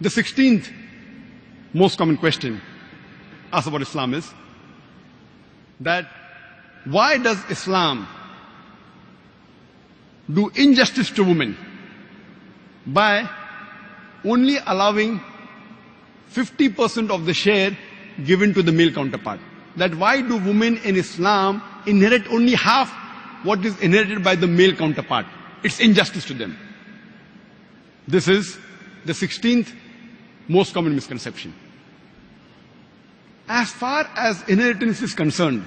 The 16th most common question asked about Islam is that why does Islam do injustice to women by only allowing 50% of the share given to the male counterpart? That why do women in Islam inherit only half what is inherited by the male counterpart? It's injustice to them. This is the 16th most common misconception. As far as inheritance is concerned,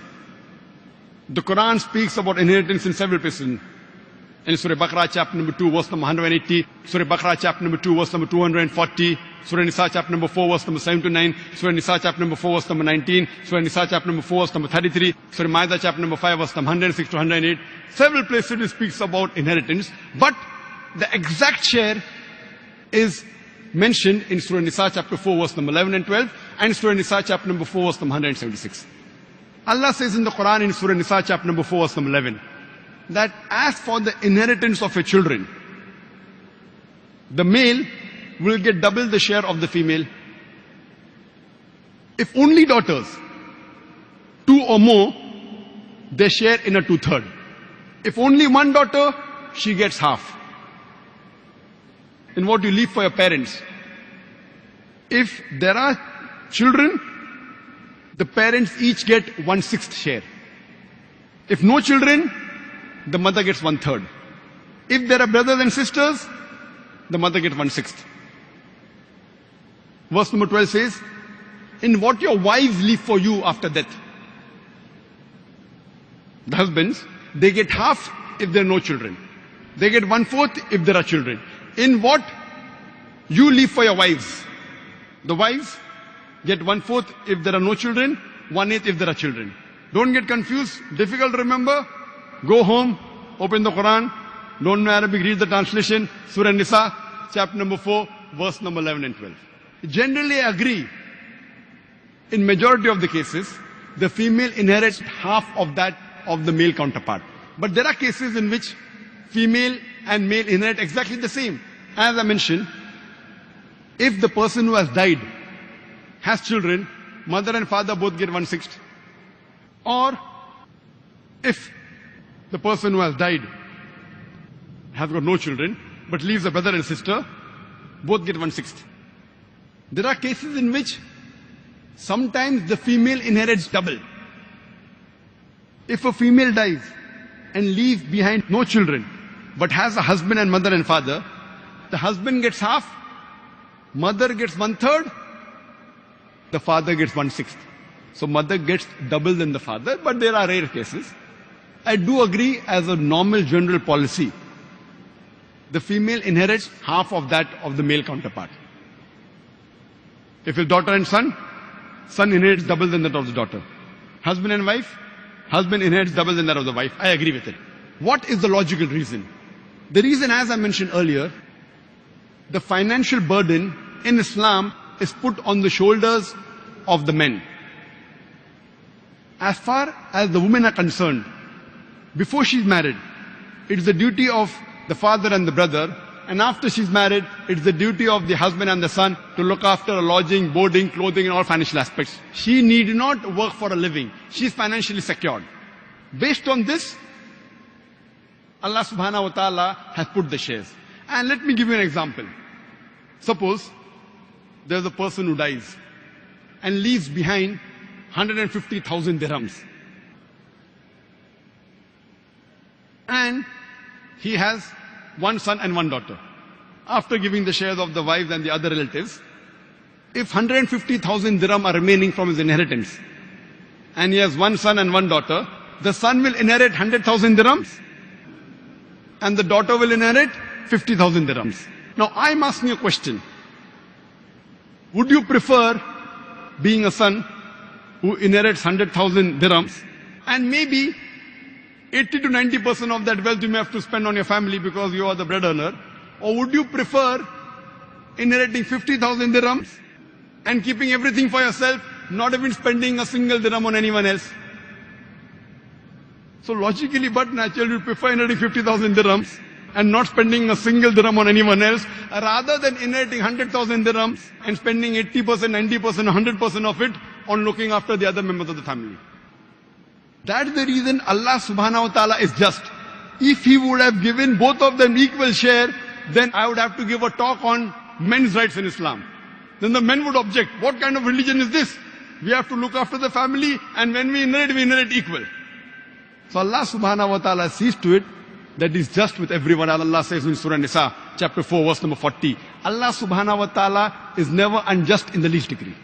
the Quran speaks about inheritance in several places. In Surah Baqarah chapter number 2 verse number 180, Surah Baqarah chapter number 2 verse number 240, Surah Nisa chapter number 4 verse number 7 to 9, Surah Nisa chapter number 4 verse number 19, Surah Nisa chapter number 4 verse number 33, Surah Maida chapter number 5 verse number 106 to 108. Several places it speaks about inheritance, but the exact share is mentioned in Surah Nisa chapter 4 verse number 11 and 12 and Surah Nisa chapter number 4 verse number 176. Allah says in the Quran in Surah Nisa chapter number 4 verse number 11 that as for the inheritance of your children, the male will get double the share of the female. If only daughters, 2 or more, they share in a 2/3. If only one daughter, she gets half. In what you leave for your parents. If there are children, the parents each get 1/6 share. If no children, the mother gets 1/3. If there are brothers and sisters, the mother gets 1/6. Verse number 12 says, in what your wives leave for you after death. The husbands, they get half if there are no children. They get 1/4 if there are children. In what you leave for your wives. The wives get 1/4 if there are no children, 1/8 if there are children. Don't get confused, difficult to remember. Go home, open the Quran, don't know Arabic, read the translation, Surah Nisa, chapter number 4, verse number 11 and 12. Generally agree, in majority of the cases, the female inherits half of that of the male counterpart. But there are cases in which female and male inherit exactly the same. As I mentioned, if the person who has died has children, mother and father both get 1/6. Or if the person who has died has got no children, but leaves a brother and sister, both get 1/6. There are cases in which sometimes the female inherits double. If a female dies and leaves behind no children, but has a husband and mother and father, the husband gets half, mother gets 1/3, the father gets 1/6. So mother gets double than the father, but there are rare cases. I do agree as a normal general policy, the female inherits half of that of the male counterpart. If it's daughter and son, son inherits double than that of the daughter. Husband and wife, husband inherits double than that of the wife. I agree with it. What is the logical reason? The reason, as I mentioned earlier, the financial burden in Islam is put on the shoulders of the men. As far as the women are concerned, before she's married, it's the duty of the father and the brother, and after she's married, it's the duty of the husband and the son to look after lodging, boarding, clothing, and all financial aspects. She need not work for a living. She's financially secured. Based on this, Allah subhanahu wa ta'ala has put the shares. And let me give you an example. Suppose there's a person who dies and leaves behind 150,000 dirhams. And he has one son and one daughter. After giving the shares of the wives and the other relatives, if 150,000 dirham are remaining from his inheritance, and he has one son and one daughter, the son will inherit 100,000 dirhams, and the daughter will inherit 50,000 dirhams. Now I'm asking you a question. Would you prefer being a son who inherits 100,000 dirhams, and maybe 80 to 90% of that wealth you may have to spend on your family because you are the bread earner? Or would you prefer inheriting 50,000 dirhams and keeping everything for yourself, not even spending a single dirham on anyone else? So logically but naturally you prefer inheriting 50,000 dirhams and not spending a single dirham on anyone else, rather than inheriting 100,000 dirhams and spending 80%, 90%, 100% of it on looking after the other members of the family. That's the reason Allah subhanahu wa ta'ala is just. If He would have given both of them equal share, then I would have to give a talk on men's rights in Islam. Then the men would object. What kind of religion is this? We have to look after the family, and when we inherit equal. So Allah subhanahu wa ta'ala sees to it that is just with everyone. Allah says in Surah Nisa, chapter 4, verse number 40. Allah subhanahu wa ta'ala is never unjust in the least degree.